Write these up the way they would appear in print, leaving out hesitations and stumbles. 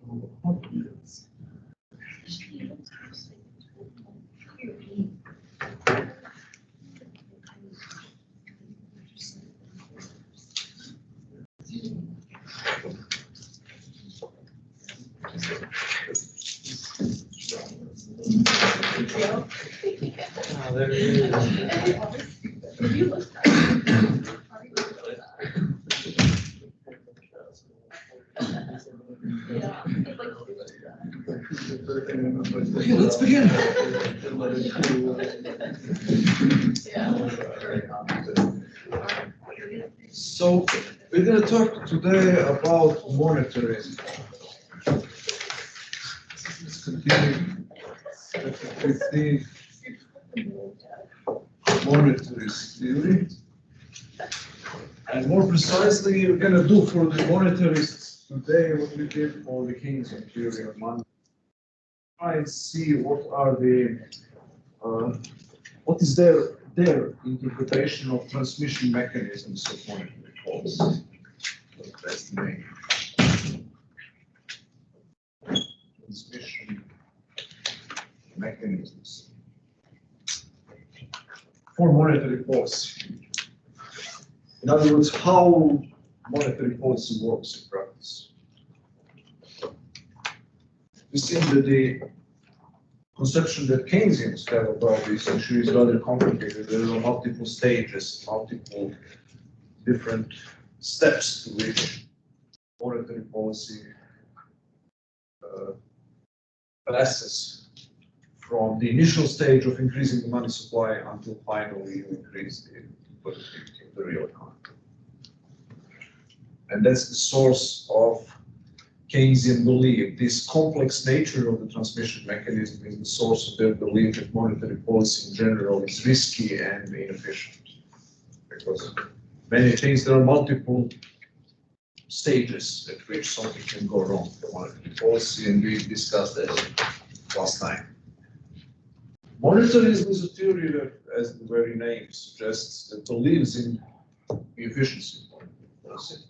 There it is. Okay, let's begin. So we're going to talk today about monetarism. Let's continue with the monetarist theory. And more precisely, we're going to do for the monetarists today what we did for the Keynesian theory of money. Try and see what are the what is their interpretation of transmission mechanisms of monetary policy. That's the name. Transmission mechanisms for monetary policy. In other words, how monetary policy works in practice. We see that the conception that Keynesians have about this issue is rather complicated. There are multiple stages, multiple different steps to which monetary policy passes from the initial stage of increasing the money supply until finally you increase the productivity of the real economy. And that's the source of Keynesian belief. This complex nature of the transmission mechanism is the source of their belief that monetary policy in general is risky and inefficient. Because many things, there are multiple stages at which something can go wrong for monetary policy, and we discussed that last time. Monetarism is a theory that, as the very name suggests, that believes in the efficiency of monetary policy.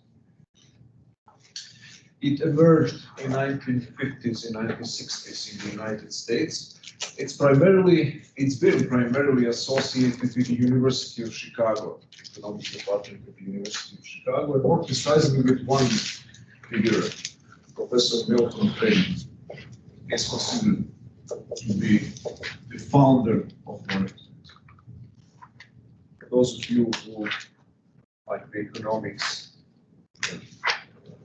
It emerged in 1950s and 1960s in the United States. It's been primarily associated with the University of Chicago, economics department of the University of Chicago, and more precisely with one figure, Professor Milton Friedman. Is considered to be the founder of monetarism. For those of you who like the economics,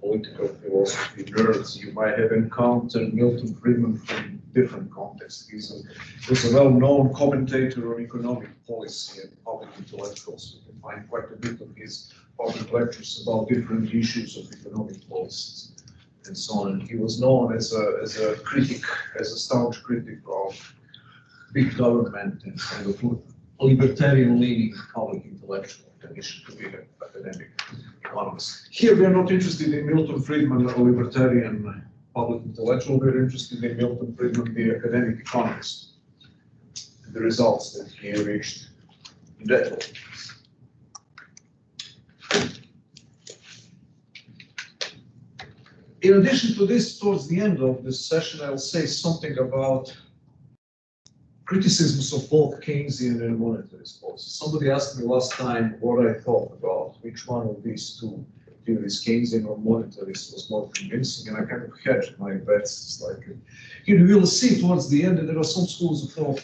political philosophy nerds, you might have encountered Milton Friedman from different contexts. He was a well-known commentator on economic policy and public intellectuals. You can find quite a bit of his public lectures about different issues of economic policies and so on. And he was known as a critic, as a staunch critic of big government and kind of libertarian-leaning public intellectual in addition to being an academic economist. Here we are not interested in Milton Friedman, a libertarian public intellectual. We're interested in Milton Friedman, the academic economist, and the results that he reached in that work. In addition to this, towards the end of this session, I'll say something about criticisms of both Keynesian and monetarist policy. Somebody asked me last time what I thought about which one of these two theories, Keynesian or monetarist, was more convincing, and I kind of hedged my bets slightly. You will see towards the end that there are some schools of thought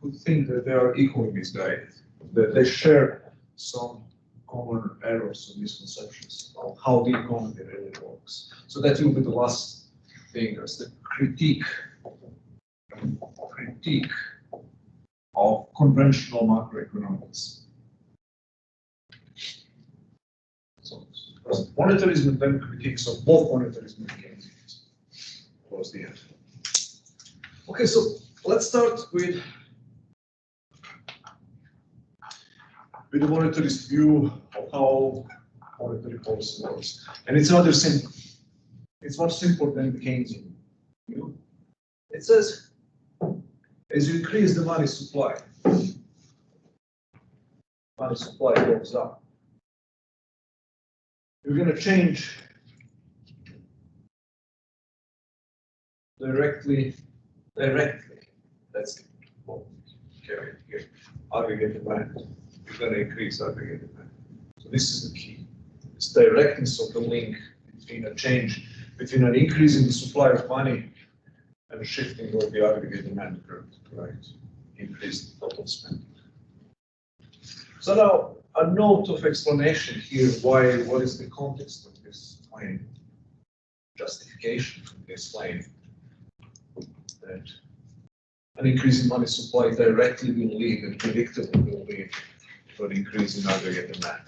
who think that they are equally misguided, that they share some common errors and misconceptions about how the economy really works. So that will be the last thing, as the critique of conventional macroeconomics. So monetarism and then critiques of both monetarism and Keynesianism towards the end. Okay, so let's start with the monetarist view of how monetary policy works. And it's rather simple. It's much simpler than the Keynesian view. It says, as you increase the money supply goes up. You're going to change directly, that's the point here. Aggregate demand, we're going to increase aggregate demand. So this is the key. It's directness of the link between between an increase in the supply of money and a shifting of the aggregate demand curve, right? Increased total spending. So now a note of explanation here what is the context of this claim, justification for this claim that an increase in money supply directly will lead and predictably will lead to an increase in aggregate demand.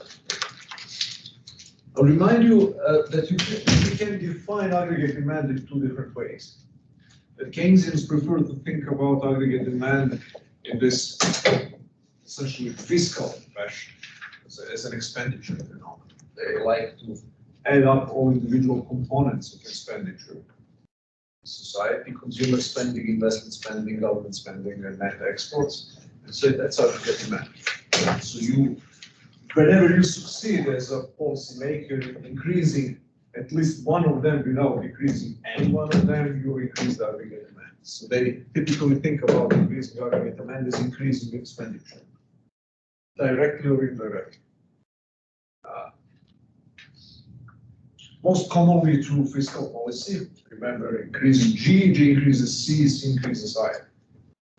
I'll remind you that you can define aggregate demand in two different ways. The Keynesians prefer to think about aggregate demand in this essentially fiscal fashion as an expenditure phenomenon. They like to add up all individual components of expenditure. Society, consumer spending, investment spending, government spending, and net exports. And so that's aggregate demand. So whenever you succeed as a policymaker in increasing at least one of them without decreasing any one of them, you increase the aggregate demand. So they typically think about increasing aggregate demand as increasing expenditure, directly or indirectly. Most commonly through fiscal policy. Remember, increasing G increases C increases I.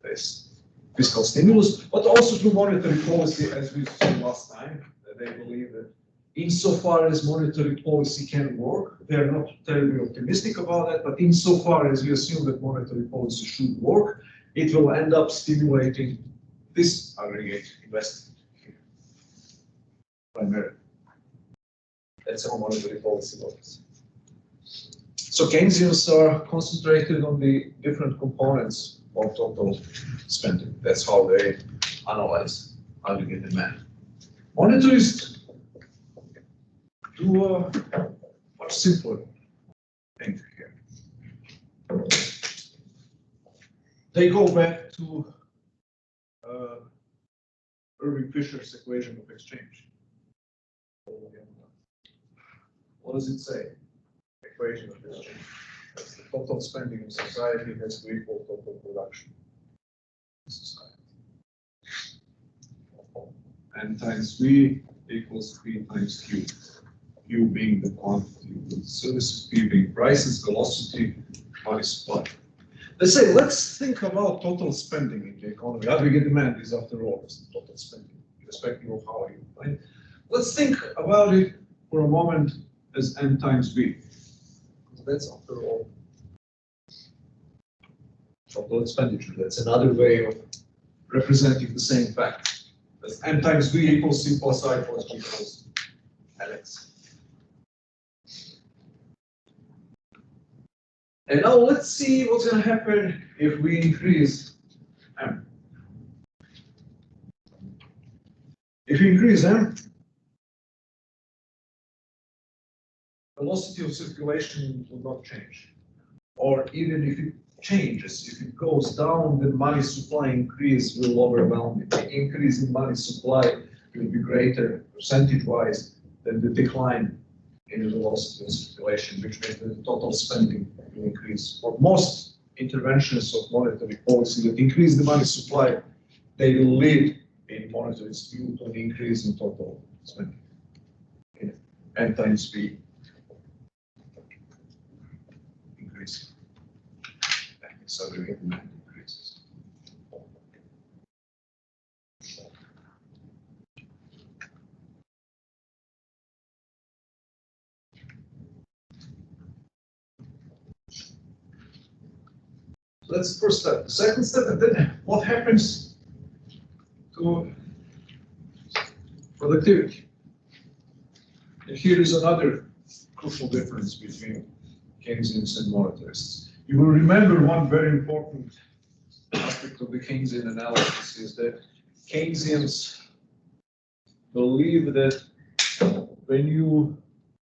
This fiscal stimulus, but also through monetary policy, as we saw last time. They believe that insofar as monetary policy can work, they are not terribly optimistic about that, but insofar as we assume that monetary policy should work, it will end up stimulating this aggregate investment here, primarily. That's how monetary policy works. So Keynesians are concentrated on the different components of total spending. That's how they analyze aggregate demand. Monetarists do a much simpler thing here. They go back to Irving Fisher's equation of exchange. What does it say? Equation of exchange. That's the total spending of society has to equal total production of society. N times V equals P times Q. Q being the quantity of the services, P being prices, velocity, money supply. Let's think about total spending in the economy. Aggregate demand is, after all, the total spending, irrespective of how you define it. Let's think about it for a moment as N times V. That's, after all, total expenditure. That's another way of representing the same fact. That's N times V equals C plus I plus G plus Lx. And now let's see what's going to happen if we increase M. If you increase M, velocity of circulation will not change. Or even if it changes, if it goes down, the money supply increase will overwhelm it. The increase in money supply will be greater percentage-wise than the decline in the velocity of circulation, which means the total spending will increase. For most interventions of monetary policy that increase the money supply, they will lead in monetary view to an increase in total spending. N times V increase. So aggregate demand increases. So that's the first step. The second step, and then what happens to productivity? And here is another crucial difference between Keynesians and monetarists. You will remember one very important aspect of the Keynesian analysis is that Keynesians believe that when you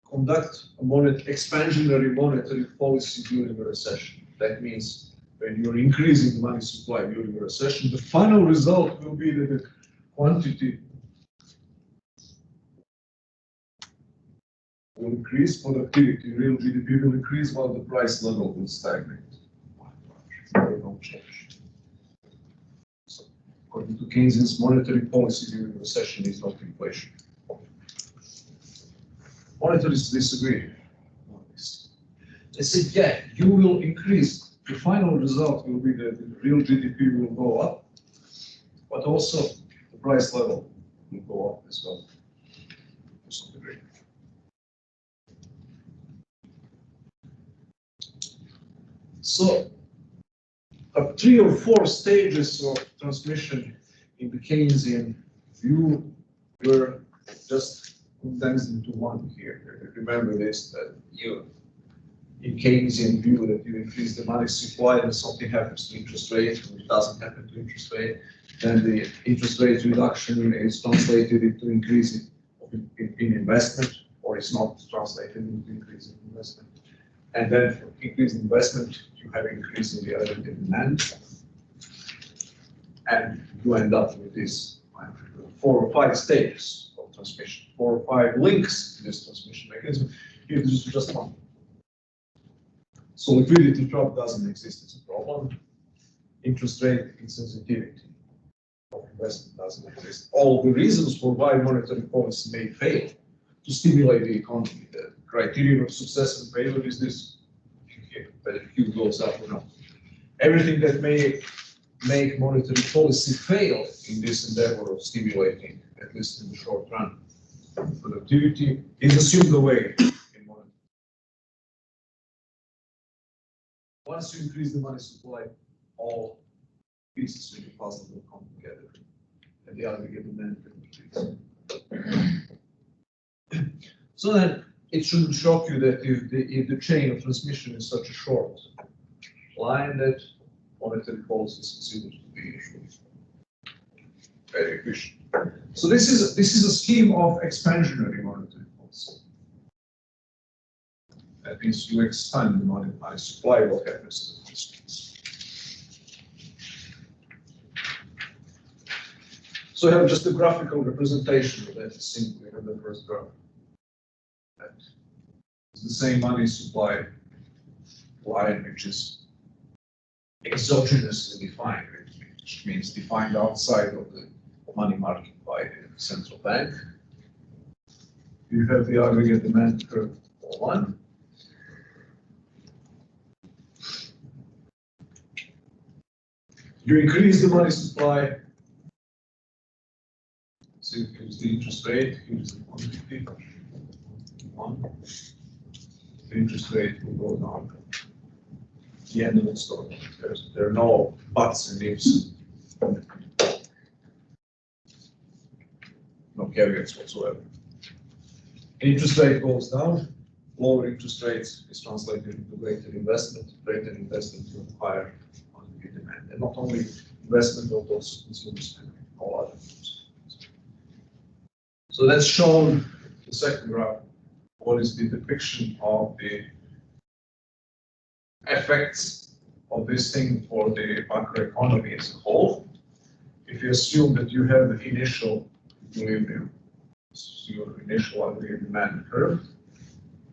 conduct a expansionary monetary policy during a recession, that means when you're increasing money supply during a recession, the final result will be that the quantity will increase, productivity, real GDP will increase while the price level will stagnate. Very no change. So, according to Keynesian's monetary policy during recession is not inflation. Monetarists disagree on this. They say, yeah, you will increase. The final result will be that the real GDP will go up, but also the price level will go up as well, to some degree. So, 3 or 4 stages of transmission in the Keynesian view were just condensed into one here. Remember this, that you, in Keynesian view, that you increase the money supply and something happens to interest rate, and it doesn't happen to interest rate, then the interest rate reduction is translated into increase in investment, or it's not translated into increase in investment. And then for increased investment, you have increase in the aggregate demand, and you end up with this 4 or 5 stages of transmission, 4 or 5 links to this transmission mechanism. Here, this is just one. So liquidity drop doesn't exist as a problem. Interest rate insensitivity of investment doesn't exist. All the reasons for why monetary policy may fail to stimulate the economy. The criterion of success and failure is this, whether Q goes up or not. Everything that may make monetary policy fail in this endeavor of stimulating, at least in the short run, productivity is assumed away in monetary. Once you increase the money supply, all pieces of the puzzle will come together, and the aggregate demand will increase. So then, it shouldn't shock you that if the chain of transmission is such a short line, that monetary policy is considered to be very efficient. So this is a scheme of expansionary monetary policy. That means you expand the monetary supply. What happens to these things? So I have just a graphical representation of that simply in the first graph. It's the same money supply line, which is exogenously defined, which means defined outside of the money market by the central bank. You have the aggregate demand curve for 1. You increase the money supply. So here's the interest rate, here's the quantity. 1. The interest rate will go down. The end of the story. There are no buts and ifs. No caveats whatsoever. Interest rate goes down. Lower interest rates is translated into greater investment. Greater investment will higher aggregate demand. And not only investment, but also consumer spending, all other things. So that's shown the second graph. What is the depiction of the effects of this thing for the macroeconomy as a whole? If you assume that you have the initial equilibrium, this is your initial aggregate demand curve,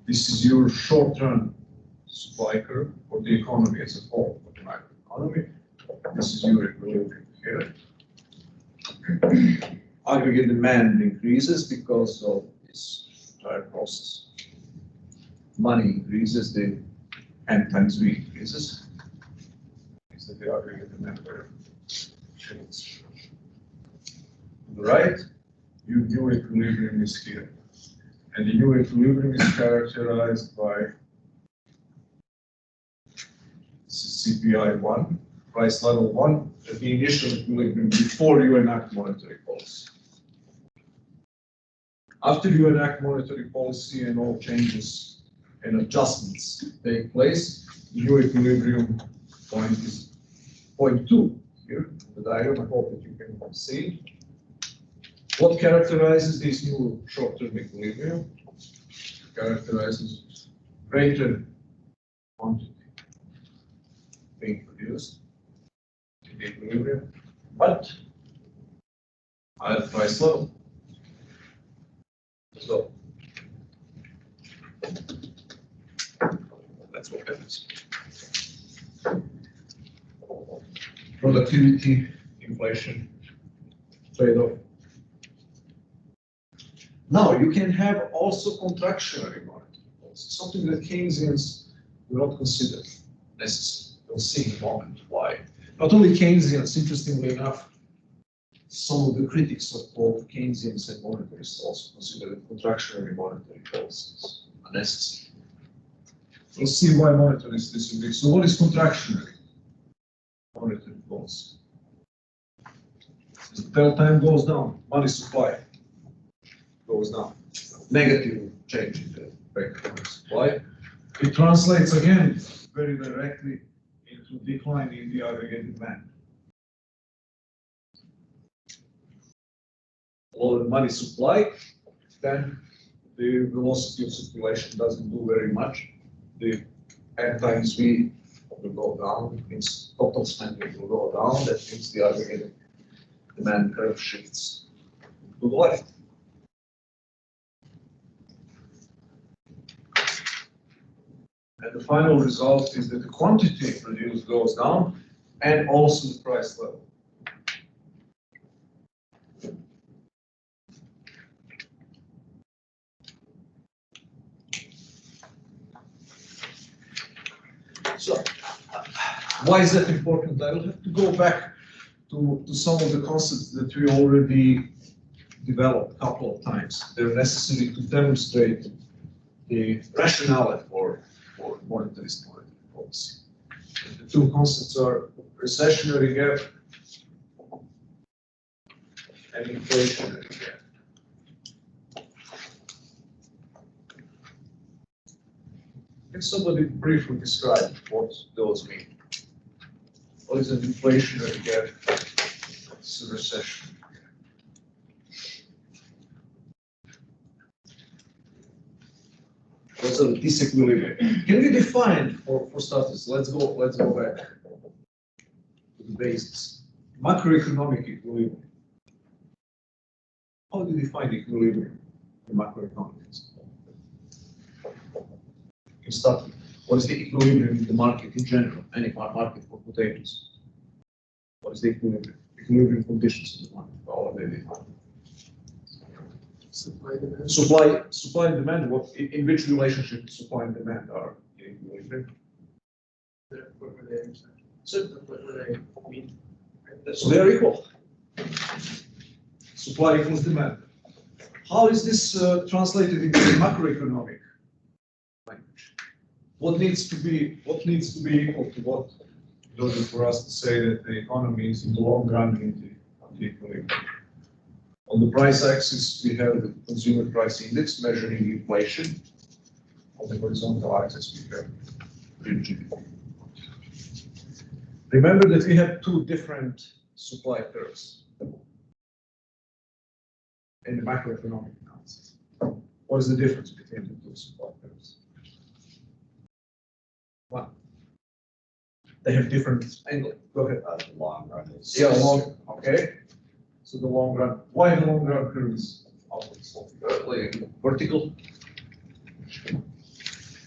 this is your short-term supply curve for the economy as a whole, for the macroeconomy. This is your equilibrium here. Aggregate demand increases because of this entire process. Money increases, the N times V increases. Is that the aggregate demand curve? On the right, your new equilibrium is here. And the new equilibrium is characterized by CPI 1, price level 1, at the initial equilibrium before you enact monetary policy. After you enact monetary policy and all changes and adjustments take place, your equilibrium point is point 2 here in the diagram. I hope that you can see. What characterizes this new short-term equilibrium? Characterizes greater quantity being produced in the equilibrium, but higher price level. So that's what happens. productivity, inflation, trade-off. Now, you can have also contractionary monetary policy, something that Keynesians do not consider necessary. We'll see in a moment why. Not only Keynesians, interestingly enough, some of the critics of both Keynesians and monetarists also consider that contractionary monetary policies are necessary. We'll see why monetarists disagree. So what is contractionary monetary policy? As the tail time goes down, money supply goes down. Negative change in the bank money supply. It translates again very directly into decline in the aggregate demand. Lower the money supply, then the velocity of circulation doesn't do very much. The N times V will go down, means total spending will go down. That means the aggregate demand curve shifts to the left. And the final result is that the quantity produced goes down and also the price level. So, why is that important? I will have to go back to some of the concepts that we already developed a couple of times. They're necessary to demonstrate the rationale for monetarist monetary policy. The two concepts are recessionary gap and inflationary gap. Can somebody briefly describe what those mean? What is an inflationary gap? What's a recession? What's a disequilibrium? Can we define for starters? Let's go back to the basics. Macroeconomic equilibrium. How do you define equilibrium in macroeconomics? You can start with what is the equilibrium in the market in general, any market for potatoes? What is the equilibrium? Equilibrium conditions in the market, how are they defined? Supply and demand. Supply and demand. What in which relationship supply and demand are in equilibrium? What were they? So what were they mean? So they are equal. Supply equals demand. How is this translated into macroeconomic language? What needs to be equal to what in order for us to say that the economy is in the long run in the equilibrium? On the price axis, we have the consumer price index measuring inflation. On the horizontal axis, we have real GDP. Remember that we have two different supply curves in the macroeconomic analysis. What is the difference between the two supply curves? One, they have different angle. Go ahead. The long run is. Yeah, long. Okay. So the long run. Why the long run curve is upward sloping? Vertical.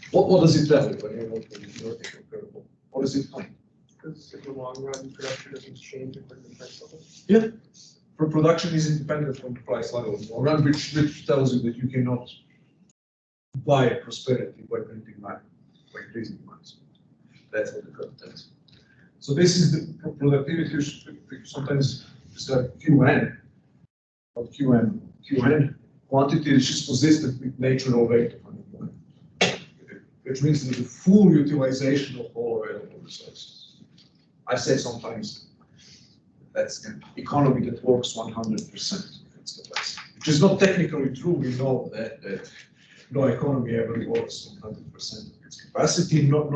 What does it tell you when you look at the vertical curve? What does it claim? Because in the long run, production doesn't change according to the price level. Yeah. For production is independent from the price level in the long run, which tells you that you cannot buy prosperity by printing money, by increasing money. That's what the curve tells you. So this is the productivity, sometimes it's like QN, not QM. QN quantity is just consistent with natural rate of unemployment, which means that the full utilization of all available resources. I say sometimes that's an economy that works 100% of its capacity, which is not technically true. We know that no economy ever works 100% of its capacity. Not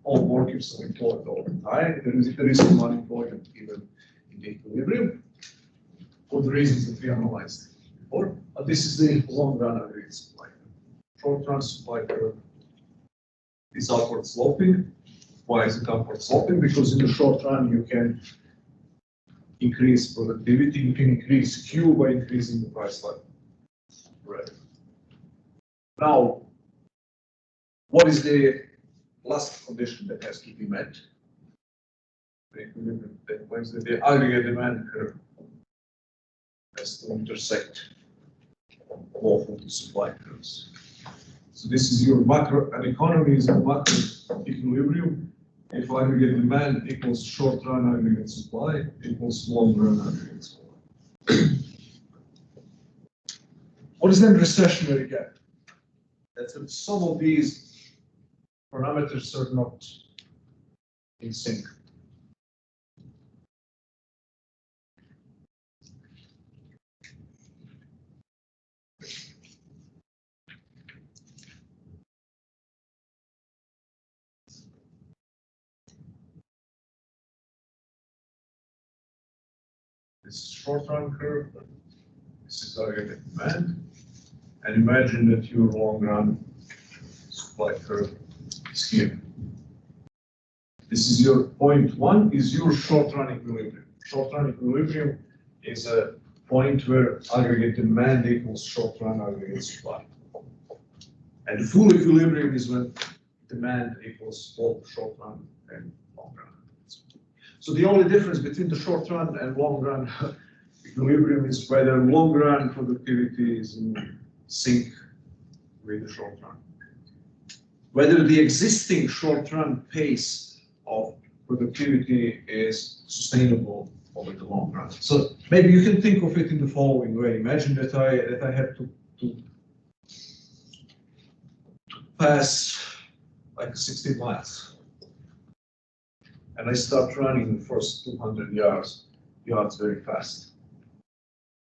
all workers are employed all the time. There is some unemployment even in the equilibrium for the reasons that we analyzed before. But this is the long run aggregate supply. Short run supply curve is upward sloping. Why is it upward sloping? Because in the short run you can increase productivity, you can increase Q by increasing the price level. Right. Now, what is the last condition that has to be met? the equilibrium takes place, that the aggregate demand curve has to intersect both of the supply curves. So this is your macro, an economy is a macro equilibrium. If aggregate demand equals short run aggregate supply equals long run aggregate supply. What is then recessionary gap? That's when some of these parameters are not in sync. This is short run curve, this is aggregate demand, and imagine that your long run supply curve is here. This is your point one, is your short run equilibrium. Short run equilibrium is a point where aggregate demand equals short run aggregate supply. And full equilibrium is when demand equals both short run and long run. So the only difference between the short run and long run equilibrium is whether long run productivity is in sync with the short run. Whether the existing short run pace of productivity is sustainable over the long run. So maybe you can think of it in the following way. Imagine that I have to pass like 60 miles. And I start running the first 200 yards very fast.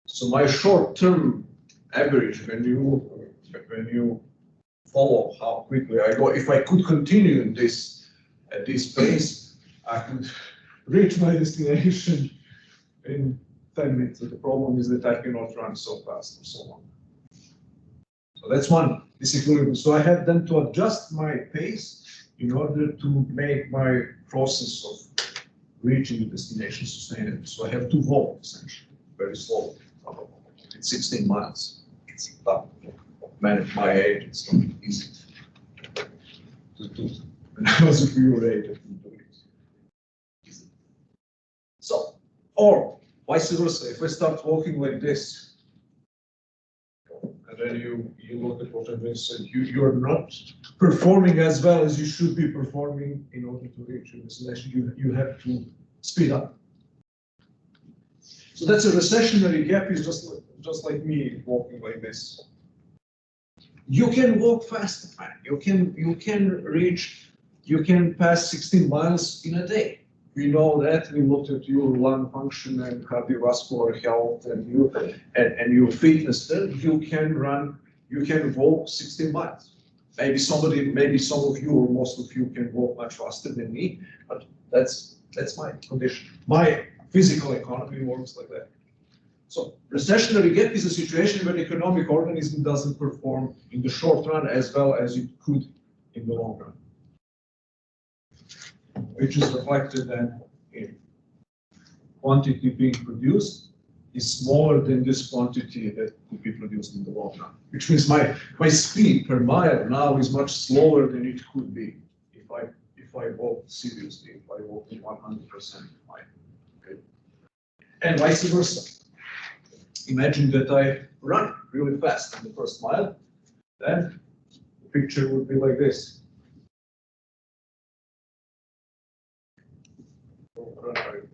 So my short-term average, when you follow how quickly I go, if I could continue in this at this pace, I could reach my destination in 10 minutes. But the problem is that I cannot run so fast for so long. So that's one disequilibrium. So I have then to adjust my pace in order to make my process of reaching the destination sustainable. So I have to walk essentially, very slowly. It's 16 miles. It's tough. Man at my age, it's not easy to do. When I was a your age, I couldn't do it. So, or vice versa, if I start walking like this, and then you look at what I just said, you're not performing as well as you should be performing in order to reach your destination. You have to speed up. So that's a recessionary gap, is just like me walking like this. You can walk fast, man. You can pass 16 miles in a day. We know that. We looked at your lung function and cardiovascular health and your fitness. Then you can walk 16 miles. Maybe some of you or most of you can walk much faster than me, but that's my condition. My physical economy works like that. So recessionary gap is a situation where the economic organism doesn't perform in the short run as well as it could in the long run, which is reflected then in quantity being produced is smaller than this quantity that could be produced in the long run, which means my speed per mile now is much slower than it could be if I walk seriously, if I walk in 100% mile. Okay. And vice versa. Imagine that I run really fast in the first mile, then the picture would be like this.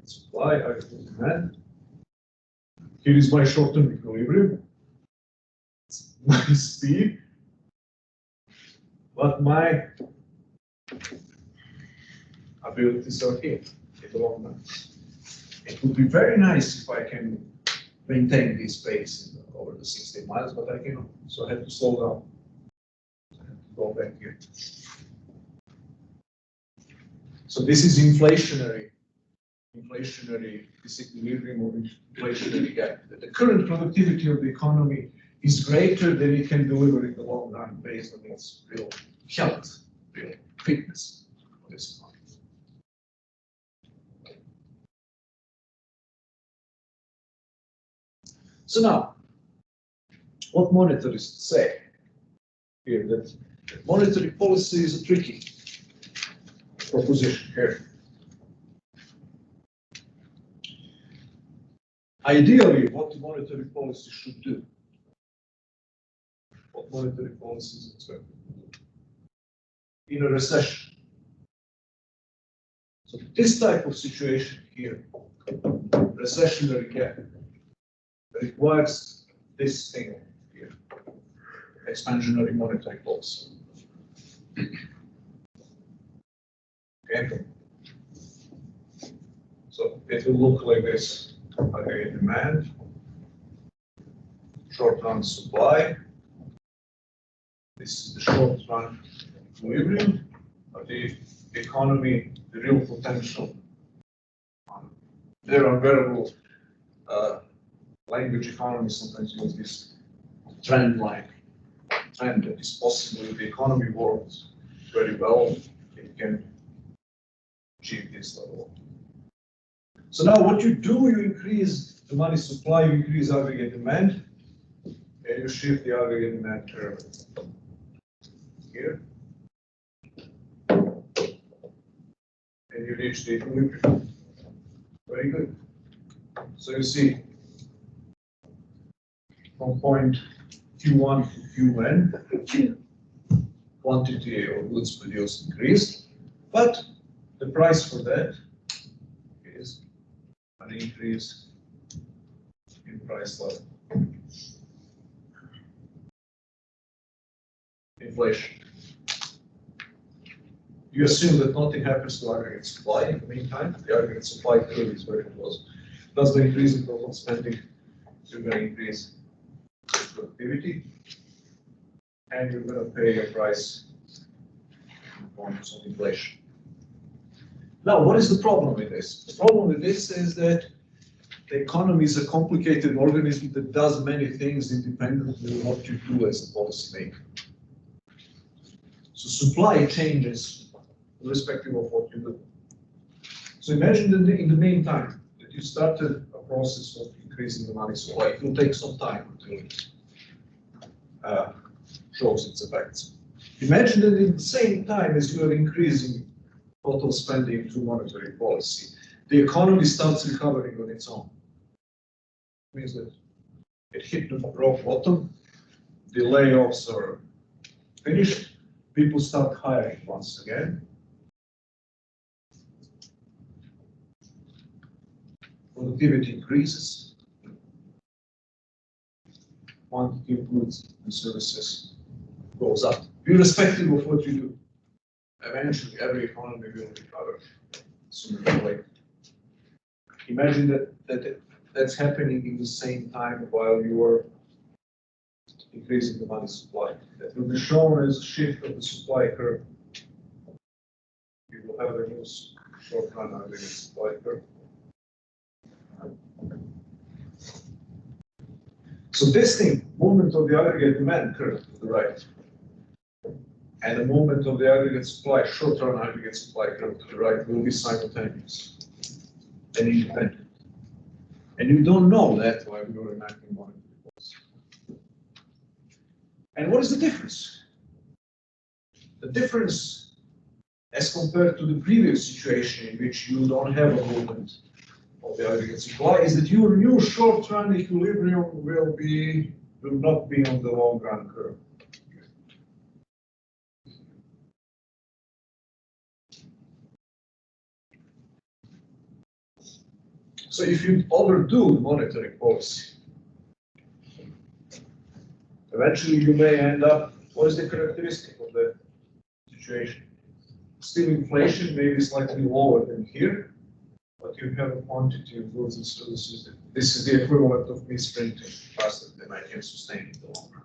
Supply, I demand. Here is my short-term equilibrium. It's my speed, but my abilities are here in the long run. It would be very nice if I can maintain this pace over the 16 miles, but I cannot. So I have to slow down. I have to go back here. So this is inflationary disequilibrium or inflationary gap. The current productivity of the economy is greater than it can deliver in the long run based on its real health, real fitness of this economy. So now, what monetarists say here, that monetary policy is a tricky proposition here. Ideally, what the monetary policy should do, what monetary policy is expected to do in a recession. So this type of situation here, recessionary gap, requires this thing here, expansionary monetary policy. Okay. So it will look like this. Aggregate demand, short-run supply. This is the short-run equilibrium of the economy, the real potential. There are variable language economists sometimes use this trend line. Trend that is possible if the economy works very well, it can achieve this level. So now what you do, you increase the money supply, you increase aggregate demand, and you shift the aggregate demand curve here. And you reach the equilibrium. Very good. So you see from point Q1 to Qn, quantity of goods produced increased, but the price for that is an increase in price level. Inflation. You assume that nothing happens to aggregate supply in the meantime. The aggregate supply curve is very close. Does the increase in total spending, you're going to increase productivity, and you're going to pay a price in forms of inflation. Now, what is the problem with this? The problem with this is that the economy is a complicated organism that does many things independently of what you do as a policymaker. So supply changes irrespective of what you do. So imagine that in the meantime that you started a process of increasing the money supply. It will take some time until it shows its effects. Imagine that at the same time as you are increasing total spending through monetary policy, the economy starts recovering on its own. It means that it hit the rock bottom, the layoffs are finished, people start hiring once again. Productivity increases, quantity of goods and services goes up, irrespective of what you do. Eventually, every economy will recover sooner or later. Imagine that's happening in the same time while you are increasing the money supply. That will be shown as a shift of the supply curve. You will have a new short-run aggregate supply curve. So this thing, movement of the aggregate demand curve to the right, and the movement of the aggregate supply, short-run aggregate supply curve to the right, will be simultaneous and independent. And you don't know that while you're enacting monetary policy. And what is the difference? The difference, as compared to the previous situation in which you don't have a movement of the aggregate supply, is that your new short-run equilibrium will not be on the long-run curve. So if you overdo monetary policy, eventually you may end up, what is the characteristic of the situation? Still inflation may be slightly lower than here, but you have a quantity of goods and services. This is the equivalent of me sprinting faster than I can sustain in the long run.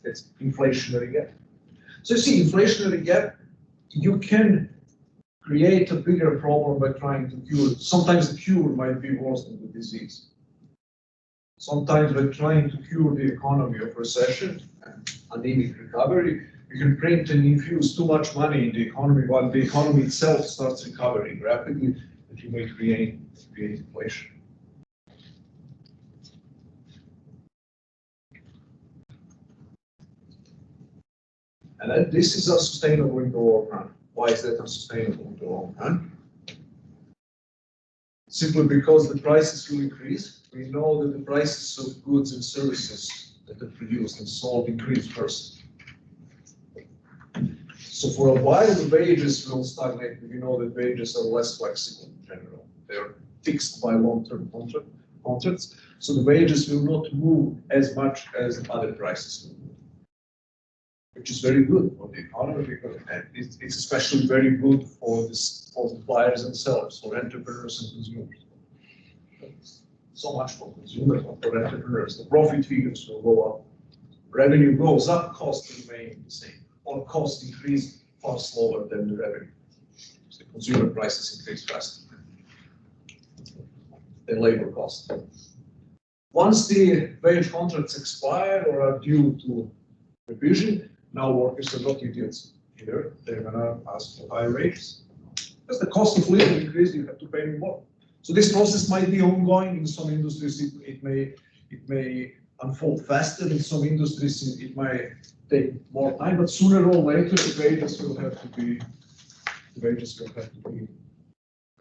It's inflationary gap. So you see, inflationary gap, you can create a bigger problem by trying to cure it. Sometimes the cure might be worse than the disease. Sometimes by trying to cure the economy of recession and anemic recovery, you can print and infuse too much money in the economy while the economy itself starts recovering rapidly, that you may create inflation. And this is unsustainable in the long run. Why is that unsustainable in the long run? simply because the prices will increase. We know that the prices of goods and services that are produced and sold increase first. So for a while, the wages will stagnate. We know that wages are less flexible in general. They're fixed by long-term contracts. So the wages will not move as much as other prices will move, which is very good for the economy because it's especially very good for the buyers and sellers, for entrepreneurs and consumers. So much for consumers, but for entrepreneurs, the profit figures will go up. Revenue goes up, costs remain the same, or costs increase far slower than the revenue. So the consumer prices increase faster than labor costs. Once the wage contracts expire or are due to revision, now workers are not idiots either. They're gonna ask for higher wages. As the cost of living increases, you have to pay more. So this process might be ongoing. In some industries, it may unfold faster. In some industries, it might take more time. But sooner or later, the wages will have to be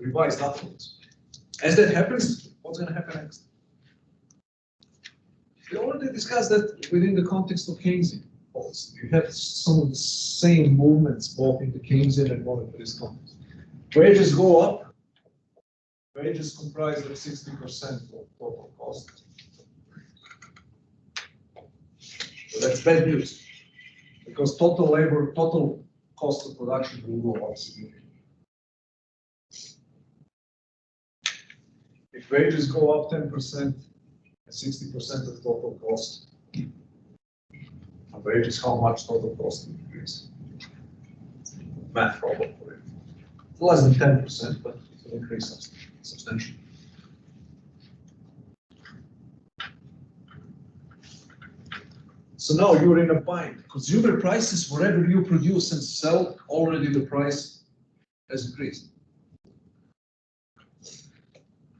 revised upwards. As that happens, what's going to happen next? We already discussed that within the context of Keynesian policy. You have some of the same movements both in the Keynesian and monetarist context. Wages go up. Wages comprise of 60% of total cost. So that's bad news, because total cost of production will go up significantly. If wages go up 10% and 60% of total cost, and wages how much total cost increase? Math problem for it. Less than 10%, but it will increase substantially. So now you're in a bind. Consumer prices, whatever you produce and sell, already the price has increased.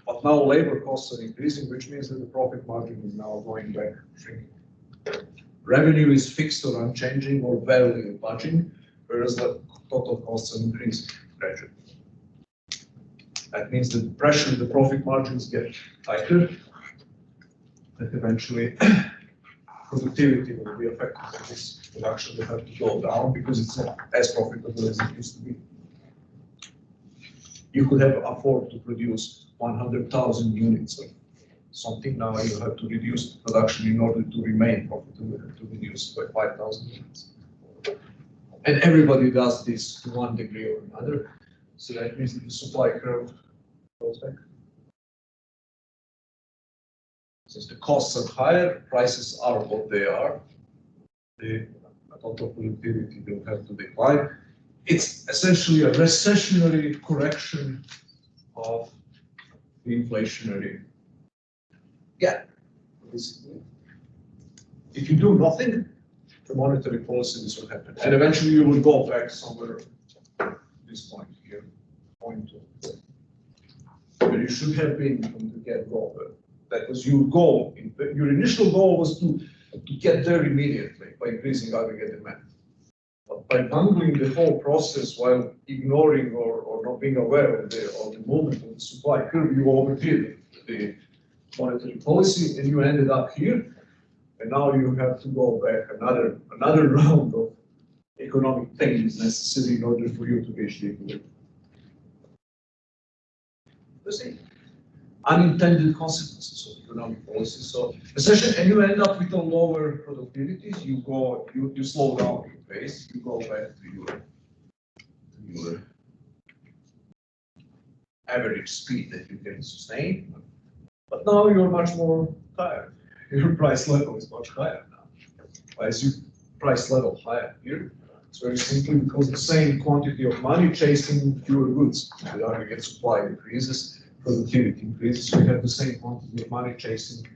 But now labor costs are increasing, which means that the profit margin is now going back, shrinking. Revenue is fixed or unchanging or barely budging, whereas the total costs are increasing gradually. That means that the pressure, the profit margins get tighter, that eventually productivity will be affected. This production will have to go down because it's not as profitable as it used to be. You could have afford to produce 100,000 units of something. Now you have to reduce production in order to remain profitable. You have to reduce by 5,000 units. And everybody does this to one degree or another. So that means that the supply curve goes back. Since the costs are higher, prices are what they are, the total productivity will have to decline. It's essentially a recessionary correction of the inflationary gap. If you do nothing, the monetary policy, this will happen. And eventually you will go back somewhere, this point here, point to where you should have been from the get-go. That was your goal. Your initial goal was to get there immediately by increasing aggregate demand. But by bungling the whole process while ignoring or not being aware of the movement of the supply curve, you overdid the monetary policy and you ended up here. And now you have to go back another round of economic things necessary in order for you to reach the equilibrium. You see? Unintended consequences of economic policy. So essentially, and you end up with a lower productivities. You slow down your pace. You go back to your average speed that you can sustain. But now you're much more tired. Your price level is much higher now. Why is your price level higher here? It's very simply because the same quantity of money chasing fewer goods. The aggregate supply increases. Productivity increases, we have the same quantity of money chasing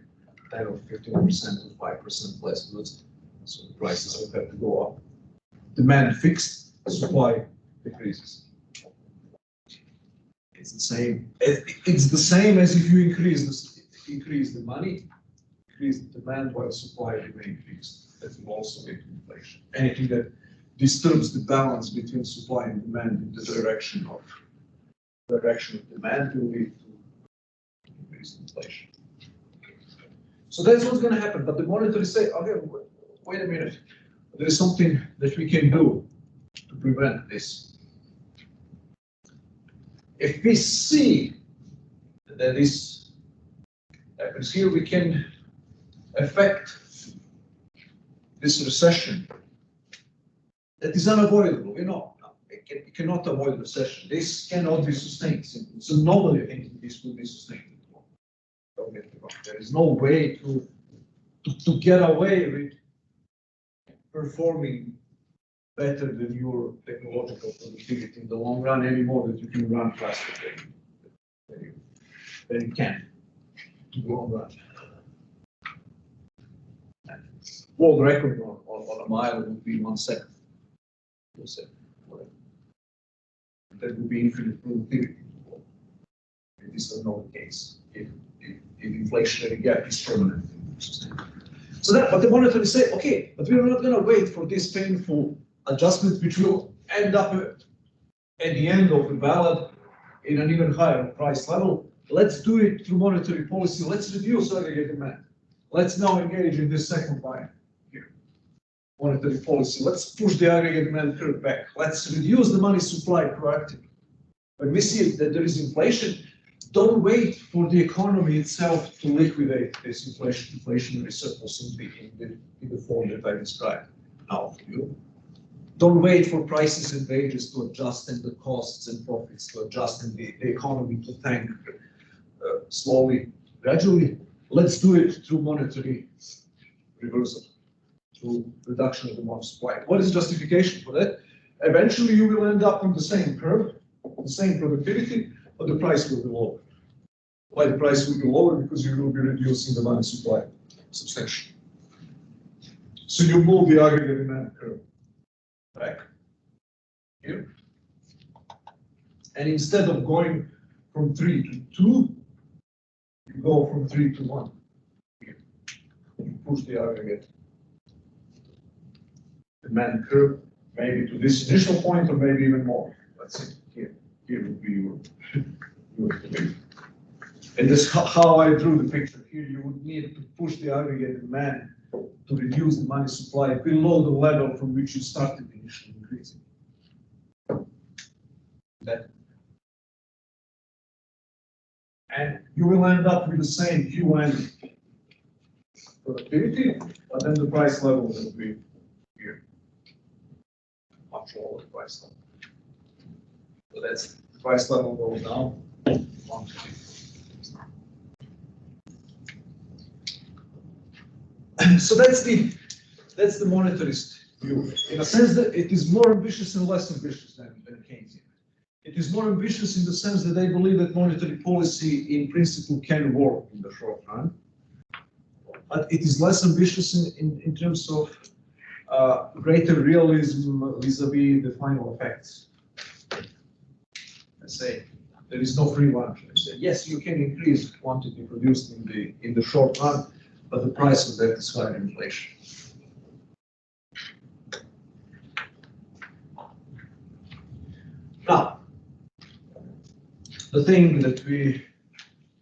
10 or 15% or 5% less goods. So the prices will have to go up. Demand fixed, supply decreases. It's the same. It's the same as if you increase the money, increase the demand while supply remains fixed. That will also lead to inflation. Anything that disturbs the balance between supply and demand in the direction of demand will lead to there is inflation. So that's what's going to happen. But the monetary say, okay, wait a minute, there is something that we can do to prevent this. If we see that this happens here, we can affect this recession that is unavoidable. You know, it cannot avoid recession. This cannot be sustained. So nobody thinks this will be sustained. Don't get me wrong. There is no way to get away with performing better than your technological productivity in the long run anymore, that you can run faster than you can in the long run. World record on a mile would be 1 second. 1 second. That would be infinite productivity. This is not the case if inflationary gap is permanent. So that, but the monetary say, okay, but we're not going to wait for this painful adjustment, which will end up at the end of the ballot in an even higher price level. Let's do it through monetary policy. Let's reduce aggregate demand. Let's now engage in this second line here. Monetary policy. Let's push the aggregate demand curve back. Let's reduce the money supply proactively. When we see that there is inflation, don't wait for the economy itself to liquidate this inflationary surplus in the form that I described now for you. Don't wait for prices and wages to adjust and the costs and profits to adjust and the economy to tank slowly, gradually. Let's do it through monetary reversal, through reduction of the money supply. What is justification for that? Eventually you will end up on the same curve, the same productivity, but the price will be lower. Why the price will be lower? Because you will be reducing the money supply substantially. So you move the aggregate demand curve back here. And instead of going from 3 to 2, you go from 3 to 1 here. You push the aggregate demand curve maybe to this initial point or maybe even more. Let's see here. Here would be your debate. And this is how I drew the picture. Here you would need to push the aggregate demand to reduce the money supply below the level from which you started initially increasing. That. And you will end up with the same QN productivity, but then the price level will be here. Much lower price level. So that's the price level goes down. So that's the monetarist view. In a sense that it is more ambitious and less ambitious than Keynesian. It is more ambitious in the sense that they believe that monetary policy in principle can work in the short run. But it is less ambitious in terms of greater realism vis-a-vis the final effects. I say there is no free lunch. I say yes, you can increase quantity produced in the short run, but the price of that is higher inflation. Now, the thing that we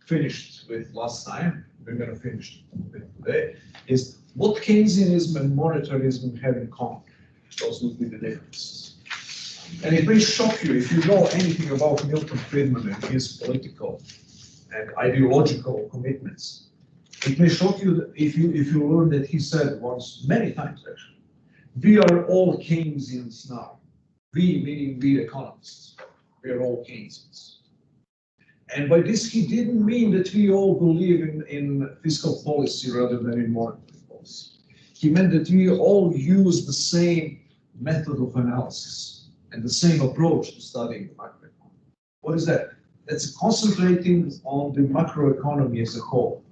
finished with last time, we're going to finish with today, is what Keynesianism and monetarism have in common. Those would be the differences. And it may shock you if you know anything about Milton Friedman and his political and ideological commitments. It may shock you if you learn that he said once, many times actually, we are all Keynesians now. We, meaning we economists, we are all Keynesians. And by this, he didn't mean that we all believe in fiscal policy rather than in monetary policy. He meant that we all use the same method of analysis and the same approach to studying the macroeconomy. What is that? That's concentrating on the macroeconomy as a whole.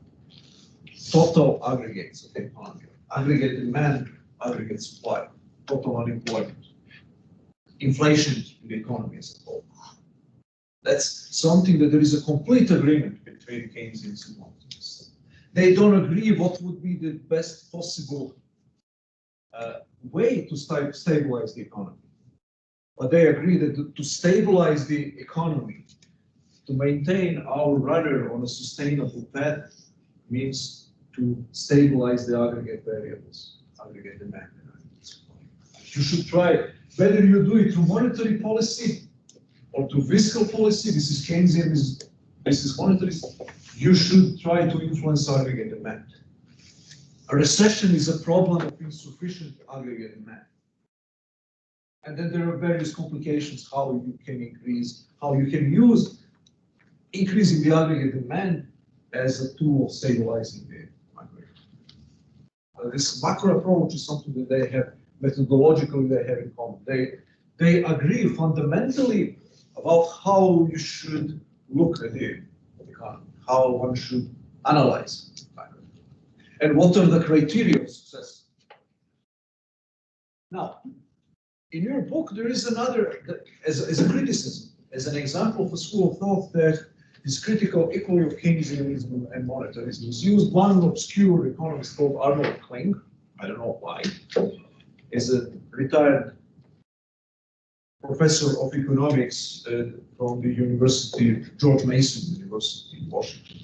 Total aggregates of the economy, aggregate demand, aggregate supply, total unemployment, inflation in the economy as a whole. That's something that there is a complete agreement between Keynesians and monetarists. They don't agree what would be the best possible way to stabilize the economy. But they agree that to stabilize the economy, to maintain our rudder on a sustainable path means to stabilize the aggregate variables, aggregate demand. You should try, whether you do it through monetary policy or through fiscal policy, this is Keynesian, this is monetarist, you should try to influence aggregate demand. A recession is a problem of insufficient aggregate demand. And then there are various complications how you can increase, how you can use increasing the aggregate demand as a tool of stabilizing the aggregate. This macro approach is something that they have, methodologically they have in common. They agree fundamentally about how you should look at the economy, how one should analyze it, and what are the criteria of success. Now, in your book, there is another, as a criticism, as an example of a school of thought that is critical equally of Keynesianism and monetarism, is used one obscure economist called Arnold Kling. I don't know why. Is a retired professor of economics from the University, George Mason University in Washington,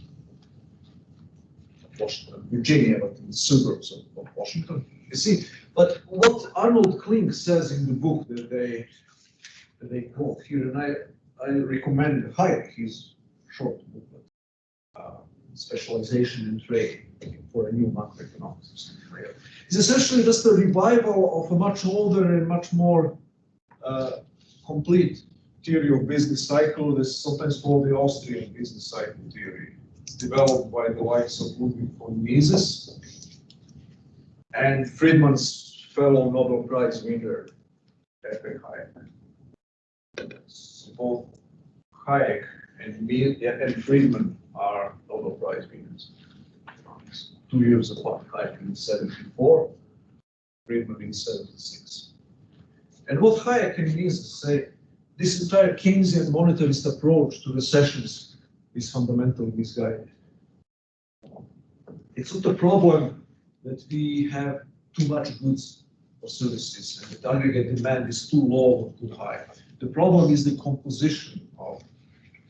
Virginia, but in the suburbs of Washington. You see, but what Arnold Kling says in the book that they quote here, and I recommend Hayek, his short booklet, Specialization in Trade for a New Macroeconomics. It's essentially just a revival of a much older and much more complete theory of business cycle that's sometimes called the Austrian business cycle theory. It's developed by the likes of Ludwig von Mises and Friedman's fellow Nobel Prize winner, F.A. Hayek. So both Hayek and Friedman are Nobel Prize winners. 2 years apart, Hayek in 1974, Friedman in 1976. And what Hayek and Mises say, this entire Keynesian monetarist approach to recessions is fundamentally misguided. It's not a problem that we have too much goods or services and the aggregate demand is too low or too high. The problem is the composition of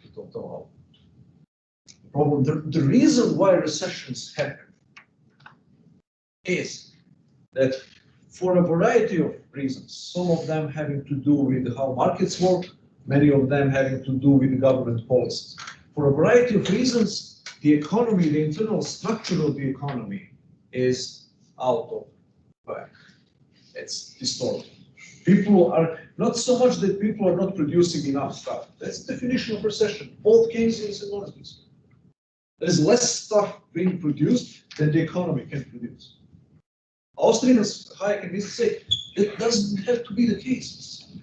the total output. The problem, the reason why recessions happen is that for a variety of reasons, some of them having to do with how markets work, many of them having to do with government policies. For a variety of reasons, the economy, the internal structure of the economy is out of whack. It's distorted. People are, not so much that people are not producing enough stuff. That's the definition of recession, both Keynesians and monetarists. There's less stuff being produced than the economy can produce. Austrians, Hayek and Mises say, it doesn't have to be the case.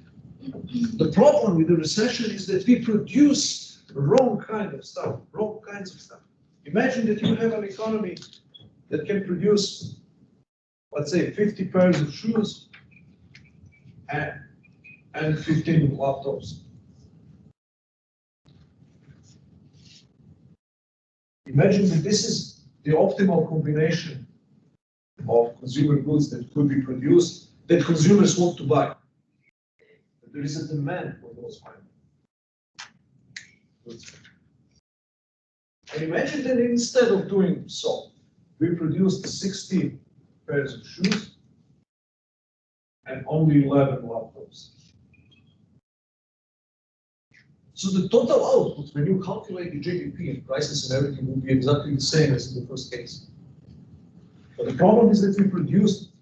The problem with the recession is that we produce wrong kind of stuff, wrong kinds of stuff. Imagine that you have an economy that can produce, let's say, 50 pairs of shoes and 15 laptops. Imagine that this is the optimal combination of consumer goods that could be produced, that consumers want to buy. But there is a demand for those kind of goods. And imagine that instead of doing so, we produced 60 pairs of shoes and only 11 laptops. So the total output, when you calculate the GDP and prices and everything, will be exactly the same as in the first case. But the problem is that we produced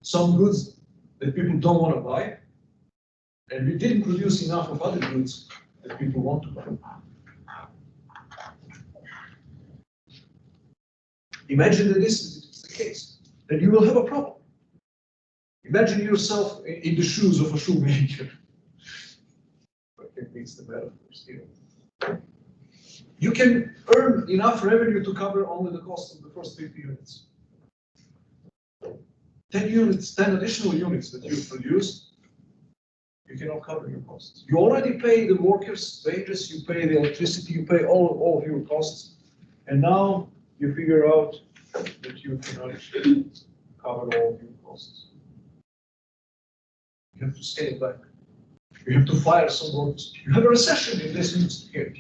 some goods that people don't want to buy, and we didn't produce enough of other goods that people want to buy. Imagine that this is the case, then you will have a problem. Imagine yourself in the shoes of a shoemaker. I think it's the metaphor still. You can earn enough revenue to cover only the cost of the first 50 units. 10 units, 10 additional units that you produce, you cannot cover your costs. You already pay the workers' wages, you pay the electricity, you pay all of your costs, and now you figure out that you cannot cover all of your costs. You have to scale back. You have to fire some workers. You have a recession in this industry here.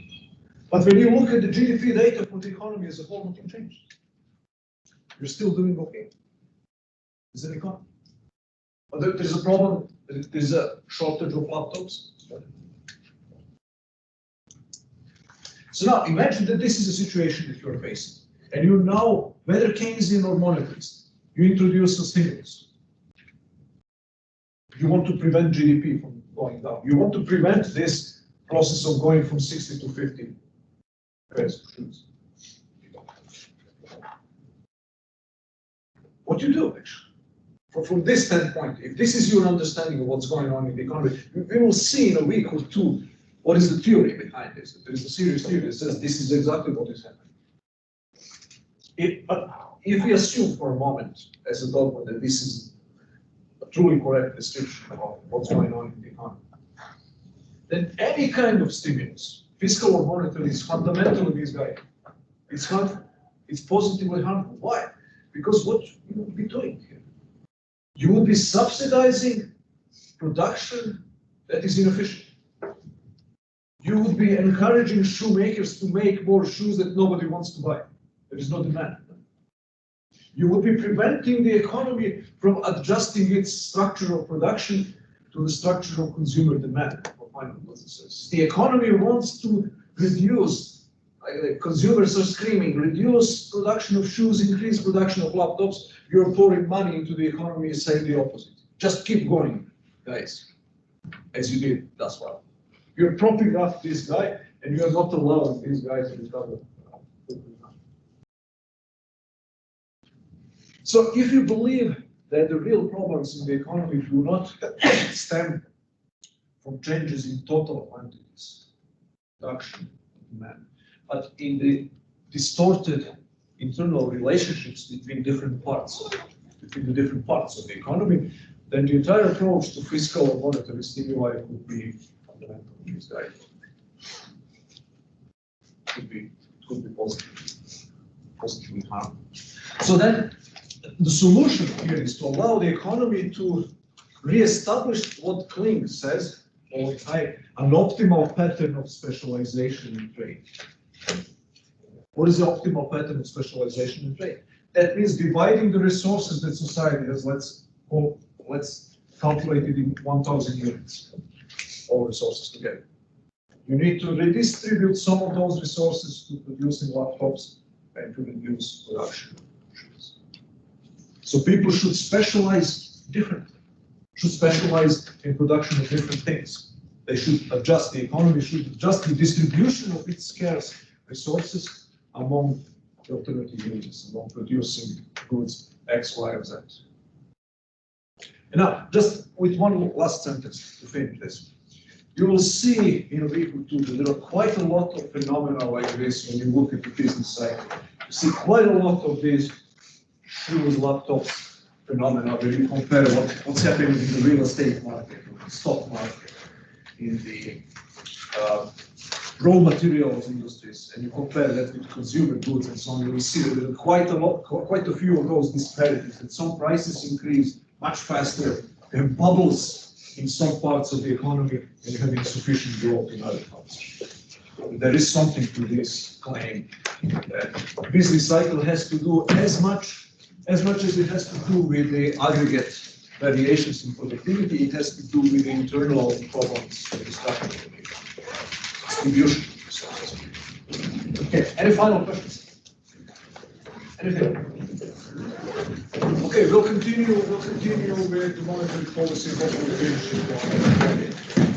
But when you look at the GDP data for the economy as a whole, nothing changed. You're still doing okay as an economy. But there's a problem, there's a shortage of laptops. So now imagine that this is a situation that you're facing. And you now, whether Keynesian or monetarist, you introduce a stimulus. You want to prevent GDP from going down. You want to prevent this process of going from 60 to 50 pairs of shoes. What do you do, actually? From this standpoint, if this is your understanding of what's going on in the economy, we will see in a week or two what is the theory behind this. There is a serious theory that says this is exactly what is happening. But if we assume for a moment, as a dogma, that this is a truly correct description of what's going on in the economy, then any kind of stimulus, fiscal or monetary, is fundamentally misguided. It's positively harmful. Why? Because what you would be doing here, you would be subsidizing production that is inefficient. You would be encouraging shoemakers to make more shoes that nobody wants to buy. There is no demand. You would be preventing the economy from adjusting its structure of production to the structure of consumer demand for final goods and services. The economy wants to reduce, consumers are screaming, reduce production of shoes, increase production of laptops. You're pouring money into the economy and saying the opposite. Just keep going, guys, as you did thus far. You're propping up this guy, and you're not allowing this guy to recover. So if you believe that the real problems in the economy do not stem from changes in total quantities, production, demand, but in the distorted internal relationships between the different parts of the economy, then the entire approach to fiscal or monetary stimuli could be fundamentally misguided. Could be positively harmful. So then the solution here is to allow the economy to re-establish what Kling says, or an optimal pattern of specialization in trade. What is the optimal pattern of specialization in trade? That means dividing the resources that society has. Let's calculate it in 1,000 units, all resources together. You need to redistribute some of those resources to producing laptops and to reduce production. So people should specialize differently, should specialize in production of different things. They should adjust, the economy should adjust the distribution of its scarce resources among the alternative uses, among producing goods X, Y, or Z. And now, just with one last sentence to finish this. You will see in a week or two that there are quite a lot of phenomena like this when you look at the business cycle. You see quite a lot of these shoes, laptops phenomena where you compare what's happening in the real estate market, in the stock market, in the raw materials industries, and you compare that with consumer goods and so on. You will see that there are quite a few of those disparities. That some prices increase much faster. There are bubbles in some parts of the economy, and you have insufficient growth in other parts. There is something to this claim that business cycle has to do as much as it has to do with the aggregate variations in productivity. It has to do with the internal problems in the structure of the distribution. Okay, any final questions? Anything? Okay, we'll continue with the monetary policy. Hopefully finish it.